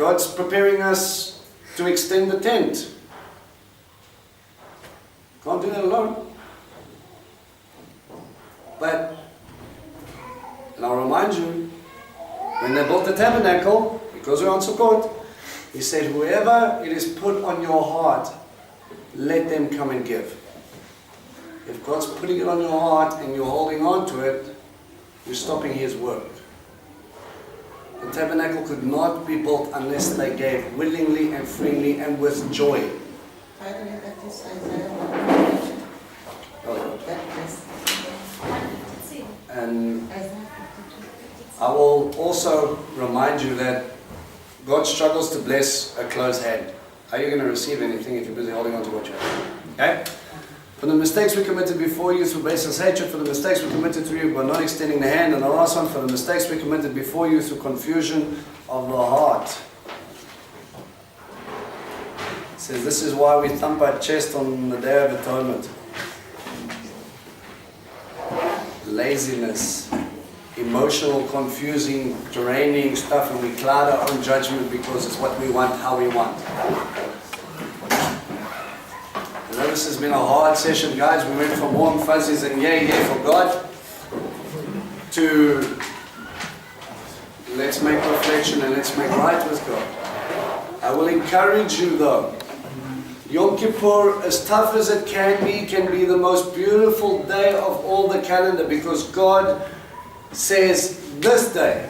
God's preparing us to extend the tent. Can't do that alone. But, and I'll remind you, when they built the tabernacle, because we're on Sukkot, He said, whoever it is put on your heart, let them come and give. If God's putting it on your heart and you're holding on to it, you're stopping His work. The tabernacle could not be built unless they gave willingly and freely and with joy. By the way, that is Isaiah. And I will also remind you that God struggles to bless a closed hand. How are you going to receive anything if you're busy holding on to what you have? Okay? For the mistakes we committed before you through baseless hatred, for the mistakes we committed to you by not extending the hand, and the last one, for the mistakes we committed before you through confusion of the heart. It says this is why we thump our chest on the Day of Atonement. Laziness, emotional, confusing, draining stuff, and we cloud our own judgment because it's what we want, how we want. I know this has been a hard session, guys. We went from warm fuzzies and yay for God to let's make reflection and let's make right with God. I will encourage you though. Yom Kippur, as tough as it can be the most beautiful day of all the calendar, because God says this day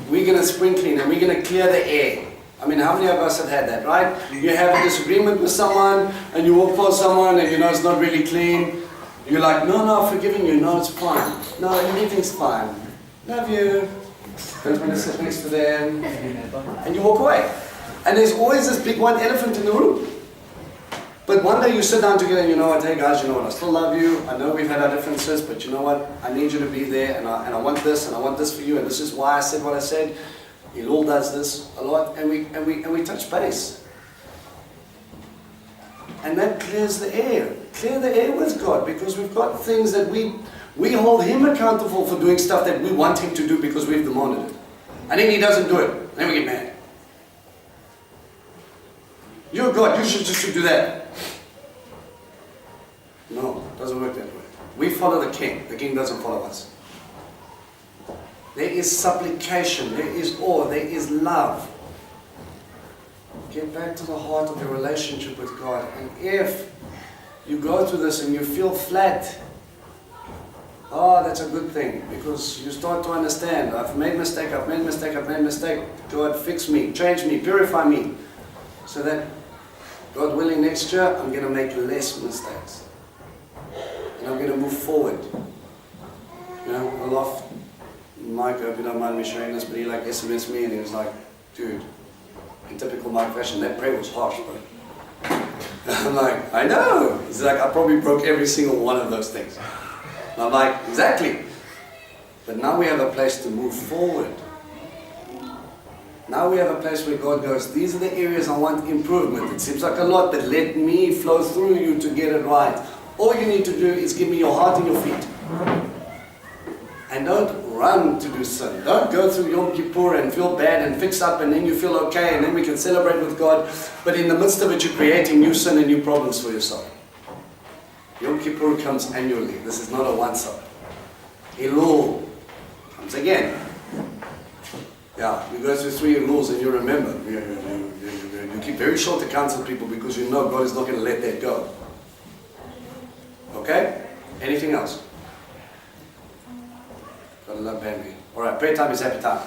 we're going to spring clean and we're going to clear the air. I mean, how many of us have had that, right? You have a disagreement with someone and you walk past someone and you know it's not really clean. You're like, no, I'm forgiving you. No, it's fine. No, everything's fine. Love you. Don't want to sit next to them. And you walk away. And there's always this big white elephant in the room. But one day you sit down together and you know what, hey guys, you know what, I still love you. I know we've had our differences, but you know what, I need you to be there, and I want this, and I want this for you, and this is why I said what I said. Elul does this a lot, and we touch base. And that clears the air. Clear the air with God, because we've got things that we hold Him accountable for doing stuff that we want Him to do because we've demanded it. And then He doesn't do it. And then we get mad. You're God, you should do that. No, it doesn't work that way. We follow the King. The King doesn't follow us. There is supplication, there is awe, there is love. Get back to the heart of your relationship with God. And if you go through this and you feel flat, that's a good thing, because you start to understand, I've made mistake. God, fix me, change me, purify me, so that, God willing, next year I'm going to make less mistakes. And I'm going to move forward. You know, I love Mike, I hope you don't mind me sharing this, but he like SMS'd me and he was like, dude, in typical Mike fashion, that prayer was harsh, bro. I'm like, I know. He's like, I probably broke every single one of those things. And I'm like, exactly. But now we have a place to move forward. Now we have a place where God goes, these are the areas I want improvement. It seems like a lot, but let me flow through you to get it right. All you need to do is give me your heart and your feet. And don't run to do sin. Don't go through Yom Kippur and feel bad and fix up and then you feel okay and then we can celebrate with God. But in the midst of it, you're creating new sin and new problems for yourself. Yom Kippur comes annually. This is not a once-off. Elul comes again. Yeah, you go through 3 Eluls and you remember. You keep very short accounts of people because you know God is not going to let that go. Okay? Anything else? Gotta love baby. Alright, prayer time is happy time.